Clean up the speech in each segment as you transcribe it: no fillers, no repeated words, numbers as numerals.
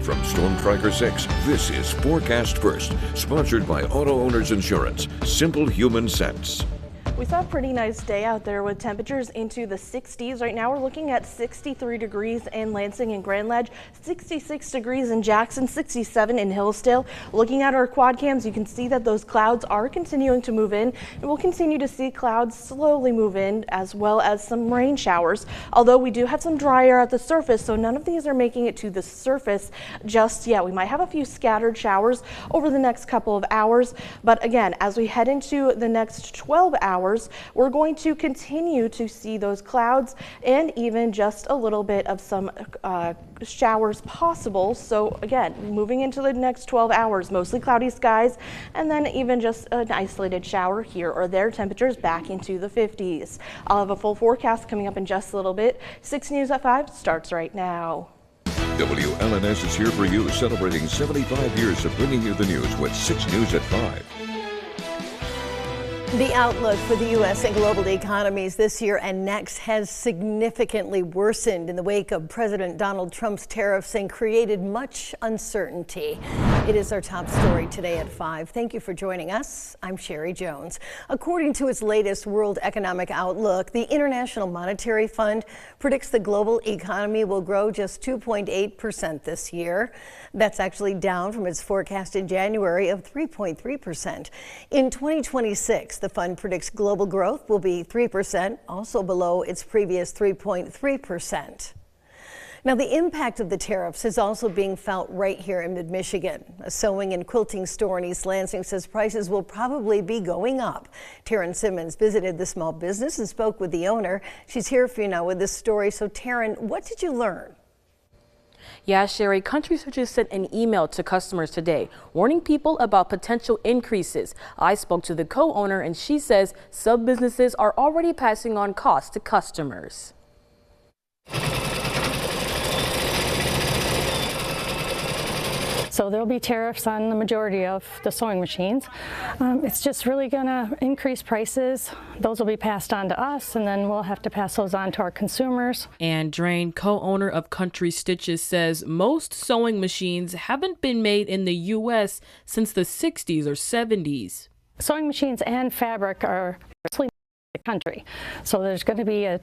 From Storm Tracker 6, this is Forecast First, sponsored by Auto Owners Insurance. Simple human sense. We saw a pretty nice day out there with temperatures into the 60s. Right now we're looking at 63 degrees in Lansing and Grand Ledge, 66 degrees in Jackson, 67 in Hillsdale. Looking at our quad cams, you can see that those clouds are continuing to move in, and we'll continue to see clouds slowly move in, as well as some rain showers. Although we do have some dry air at the surface, so none of these are making it to the surface just yet. We might have a few scattered showers over the next couple of hours, but again, as we head into the next 12 hours, we're going to continue to see those clouds and even just a little bit of some showers possible. So again, moving into the next 12 hours, mostly cloudy skies, and then even just an isolated shower here or there. Temperatures back into the 50s. I'll have a full forecast coming up in just a little bit. 6 News at 5 starts right now. WLNS is here for you, celebrating 75 years of bringing you the news with 6 News at 5. The outlook for the U.S. and global economies this year and next has significantly worsened in the wake of President Donald Trump's tariffs and created much uncertainty. It is our top story today at 5. Thank you for joining us. I'm Sherry Jones. According to its latest World Economic Outlook, the International Monetary Fund predicts the global economy will grow just 2.8% this year. That's actually down from its forecast in January of 3.3%. In 2026, the fund predicts global growth will be 3%, also below its previous 3.3%. Now, the impact of the tariffs is also being felt right here in mid-Michigan. A sewing and quilting store in East Lansing says prices will probably be going up. Taryn Simmons visited the small business and spoke with the owner. She's here for you now with this story. So, Taryn, what did you learn? Yeah, Sherry, Country Searches sent an email to customers today warning people about potential increases. I spoke to the co-owner and she says some businesses are already passing on costs to customers. So there'll be tariffs on the majority of the sewing machines. It's just really going to increase prices. Those will be passed on to us, and then we'll have to pass those on to our consumers. And Drain, co-owner of Country Stitches, says most sewing machines haven't been made in the U.S. since the 60s or 70s. Sewing machines and fabric are mostly in the country. So there's going to be a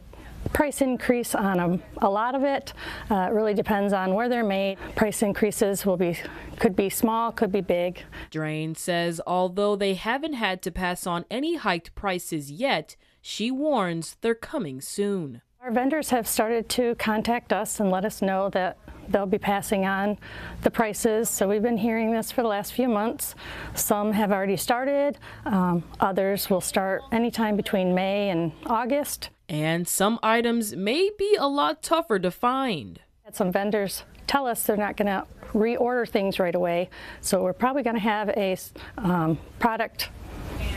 price increase on them. A lot of it really depends on where they're made. Price increases could be small, could be big. Drain says although they haven't had to pass on any hiked prices yet, she warns they're coming soon. Our vendors have started to contact us and let us know that they'll be passing on the prices. So we've been hearing this for the last few months. Some have already started. Others will start anytime between May and August. And some items may be a lot tougher to find. Some vendors tell us they're not going to reorder things right away. So we're probably going to have a product.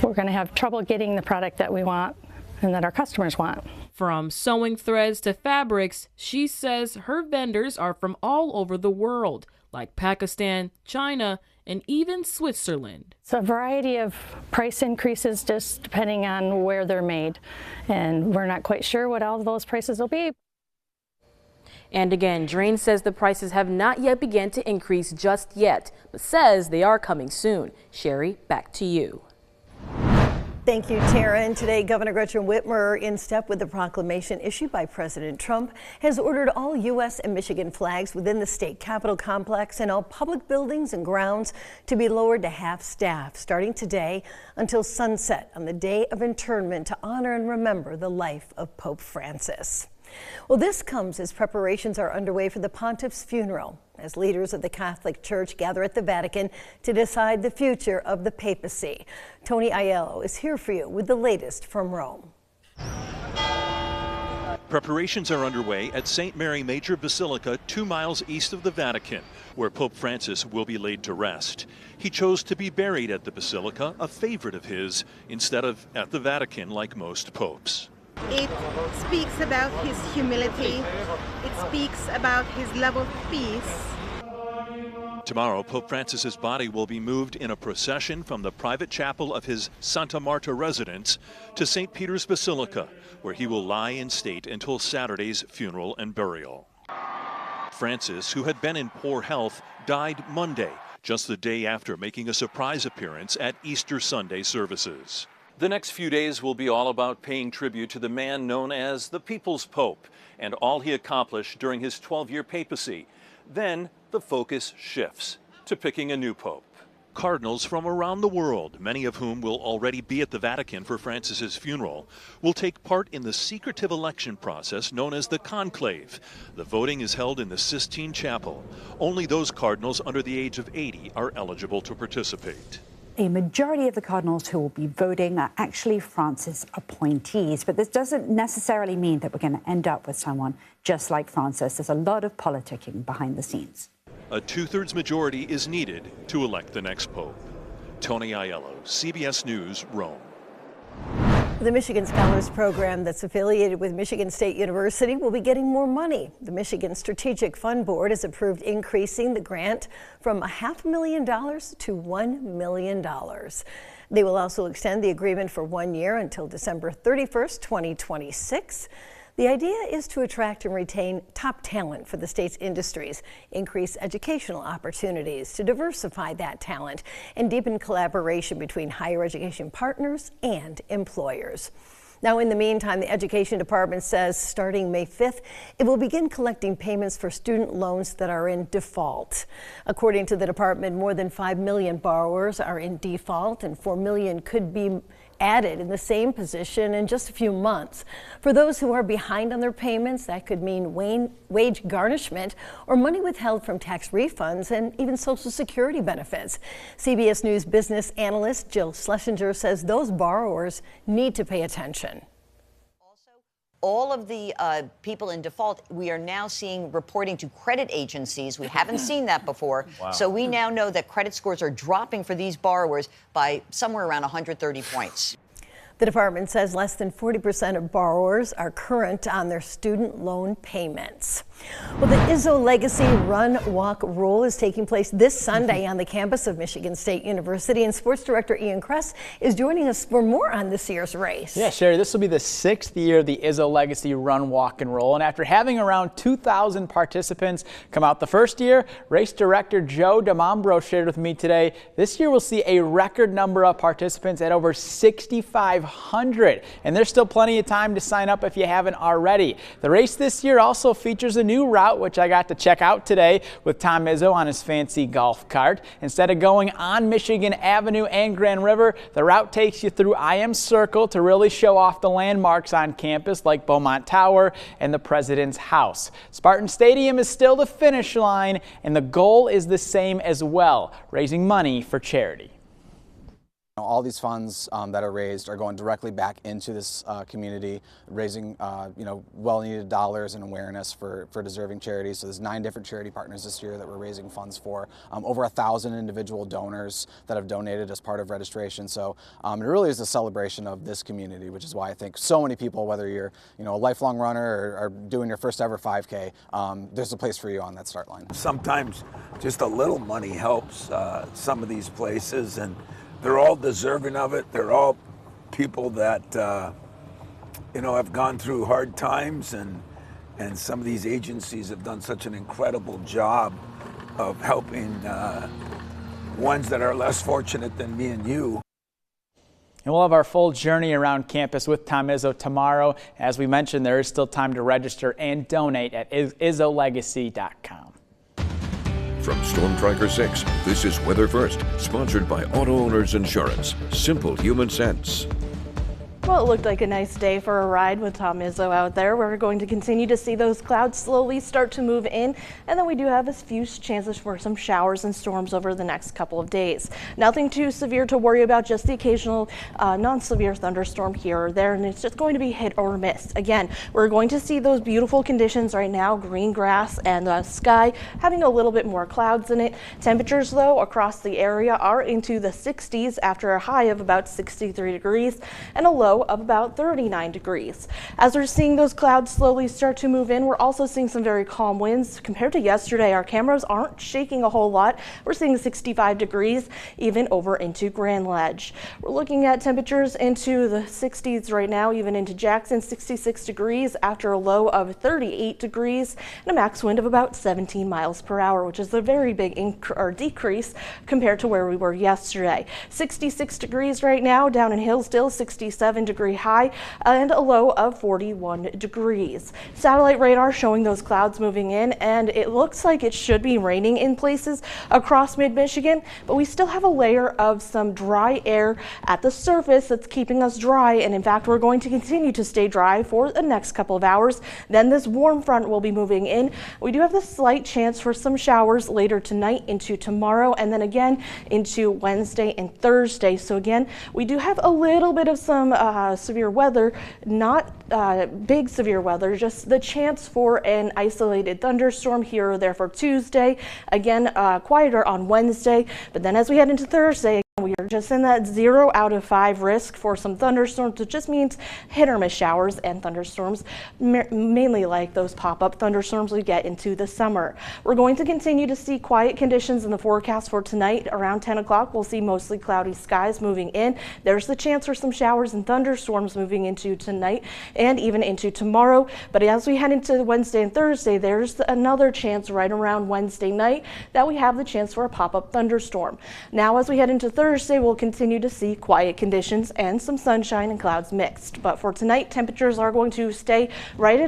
We're going to have trouble getting the product that we want and that our customers want. From sewing threads to fabrics, she says her vendors are from all over the world, like Pakistan, China, and even Switzerland. It's a variety of price increases just depending on where they're made. And we're not quite sure what all of those prices will be. And again, Drain says the prices have not yet begun to increase just yet, but says they are coming soon. Sherry, back to you. Thank you, Taryn. Today, Governor Gretchen Whitmer, in step with the proclamation issued by President Trump, has ordered all U.S. and Michigan flags within the state capitol complex and all public buildings and grounds to be lowered to half staff starting today until sunset on the day of internment to honor and remember the life of Pope Francis. Well, this comes as preparations are underway for the pontiff's funeral, as leaders of the Catholic Church gather at the Vatican to decide the future of the papacy. Tony Aiello is here for you with the latest from Rome. Preparations are underway at St. Mary Major Basilica, 2 miles east of the Vatican, where Pope Francis will be laid to rest. He chose to be buried at the Basilica, a favorite of his, instead of at the Vatican like most popes. It speaks about his humility. It speaks about his love of peace. Tomorrow, Pope Francis's body will be moved in a procession from the private chapel of his Santa Marta residence to St. Peter's Basilica, where he will lie in state until Saturday's funeral and burial. Francis, who had been in poor health, died Monday, just the day after making a surprise appearance at Easter Sunday services. The next few days will be all about paying tribute to the man known as the People's Pope and all he accomplished during his 12-year papacy. Then the focus shifts to picking a new pope. Cardinals from around the world, many of whom will already be at the Vatican for Francis's funeral, will take part in the secretive election process known as the Conclave. The voting is held in the Sistine Chapel. Only those cardinals under the age of 80 are eligible to participate. A majority of the cardinals who will be voting are actually Francis appointees, but this doesn't necessarily mean that we're going to end up with someone just like Francis. There's a lot of politicking behind the scenes. A two-thirds majority is needed to elect the next pope. Tony Aiello, CBS News, Rome. The Michigan Scholars Program that's affiliated with Michigan State University will be getting more money. The Michigan Strategic Fund Board has approved increasing the grant from $500,000 to $1 million. They will also extend the agreement for 1 year until December 31st, 2026. The idea is to attract and retain top talent for the state's industries, increase educational opportunities to diversify that talent, and deepen collaboration between higher education partners and employers. Now, in the meantime, the Education Department says starting May 5th, it will begin collecting payments for student loans that are in default. According to the department, more than 5 million borrowers are in default, and 4 million could be added in the same position in just a few months. For those who are behind on their payments, that could mean wage garnishment or money withheld from tax refunds and even Social Security benefits. CBS News business analyst Jill Schlesinger says those borrowers need to pay attention. All of the people in default, we are now seeing reporting to credit agencies. We haven't seen that before. Wow. So we now know that credit scores are dropping for these borrowers by somewhere around 130 points. The department says less than 40% of borrowers are current on their student loan payments. Well, the Izzo Legacy Run, Walk, Roll is taking place this Sunday on the campus of Michigan State University, and Sports Director Ian Kress is joining us for more on this year's race. Yeah, Sherry, this will be the 6th year of the Izzo Legacy Run, Walk, and Roll, and after having around 2,000 participants come out the first year, race director Joe DeMambro shared with me today, this year we'll see a record number of participants at over 6,500, and there's still plenty of time to sign up if you haven't already. The race this year also features a new route, which I got to check out today with Tom Izzo on his fancy golf cart. Instead of going on Michigan Avenue and Grand River, the route takes you through IM Circle to really show off the landmarks on campus like Beaumont Tower and the President's House. Spartan Stadium is still the finish line, and the goal is the same as well, raising money for charity. All these funds that are raised are going directly back into this community, raising well-needed dollars and awareness for deserving charities. So there's 9 different charity partners this year that we're raising funds for. Over 1,000 individual donors that have donated as part of registration. So it really is a celebration of this community, which is why I think so many people, whether you're a lifelong runner or doing your first ever 5K, there's a place for you on that start line. Sometimes just a little money helps some of these places, and they're all deserving of it. They're all people that, have gone through hard times, and some of these agencies have done such an incredible job of helping ones that are less fortunate than me and you. And we'll have our full journey around campus with Tom Izzo tomorrow. As we mentioned, there is still time to register and donate at izzolegacy.com. From Storm Tracker 6, this is Weather First, sponsored by Auto Owners Insurance. Simple human sense. Well, it looked like a nice day for a ride with Tom Izzo out there. We're going to continue to see those clouds slowly start to move in, and then we do have a few chances for some showers and storms over the next couple of days. Nothing too severe to worry about, just the occasional non-severe thunderstorm here or there, and it's just going to be hit or miss. Again, we're going to see those beautiful conditions right now, green grass and the sky having a little bit more clouds in it. Temperatures, though, across the area are into the 60s after a high of about 63 degrees and a low low of about 39 degrees. As we're seeing those clouds slowly start to move in, we're also seeing some very calm winds. Compared to yesterday, our cameras aren't shaking a whole lot. We're seeing 65 degrees even over into Grand Ledge. We're looking at temperatures into the 60s right now, even into Jackson, 66 degrees after a low of 38 degrees and a max wind of about 17 miles per hour, which is a very big decrease compared to where we were yesterday. 66 degrees right now down in Hillsdale, 67-degree high and a low of 41 degrees. Satellite radar showing those clouds moving in, and it looks like it should be raining in places across mid-Michigan, but we still have a layer of some dry air at the surface that's keeping us dry, and in fact we're going to continue to stay dry for the next couple of hours. Then this warm front will be moving in. We do have the slight chance for some showers later tonight into tomorrow, and then again into Wednesday and Thursday. So again, we do have a little bit of some severe weather, not big severe weather, just the chance for an isolated thunderstorm here or there for Tuesday. Again, quieter on Wednesday, but then as we head into Thursday, we are just in that 0 out of 5 risk for some thunderstorms, which just means hit or miss showers and thunderstorms, mainly like those pop-up thunderstorms we get into the summer. We're going to continue to see quiet conditions in the forecast for tonight. Around 10 o'clock, we'll see mostly cloudy skies moving in. There's the chance for some showers and thunderstorms moving into tonight and even into tomorrow. But as we head into Wednesday and Thursday, there's another chance right around Wednesday night that we have the chance for a pop-up thunderstorm. Now, as we head into Thursday, we'll continue to see quiet conditions and some sunshine and clouds mixed. But for tonight, temperatures are going to stay right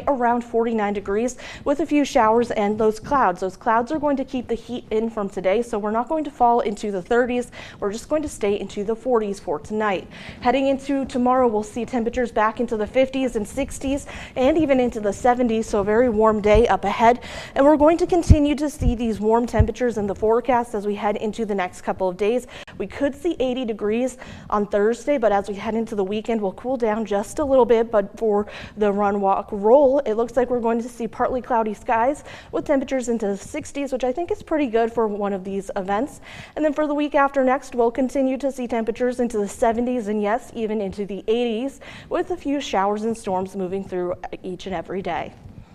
around 49 degrees with a few showers and those clouds. Those clouds are going to keep the heat in from today, so we're not going to fall into the 30s. We're just going to stay into the 40s for tonight. Heading into tomorrow, we'll see temperatures back into the 50s and 60s and even into the 70s, so a very warm day up ahead. And we're going to continue to see these warm temperatures in the forecast as we head into the next couple of days. We could see 80 degrees on Thursday, but as we head into the weekend, we'll cool down just a little bit. But for the run, walk, roll, it looks like we're going to see partly cloudy skies with temperatures into the 60s, which I think is pretty good for one of these events. And then for the week after next, we'll continue to see temperatures into the 70s and yes, even into the 80s with a few showers and storms moving through each and every day.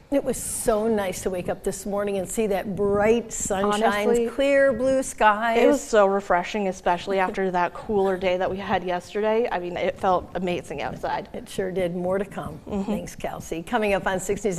It was so nice to wake up this morning and see that bright sunshine, honestly, clear blue skies. It was so refreshing, especially after that cooler day that we had yesterday. I mean, it felt amazing outside. It sure did. More to come. Thanks, Kelsey. Coming up on 6 News.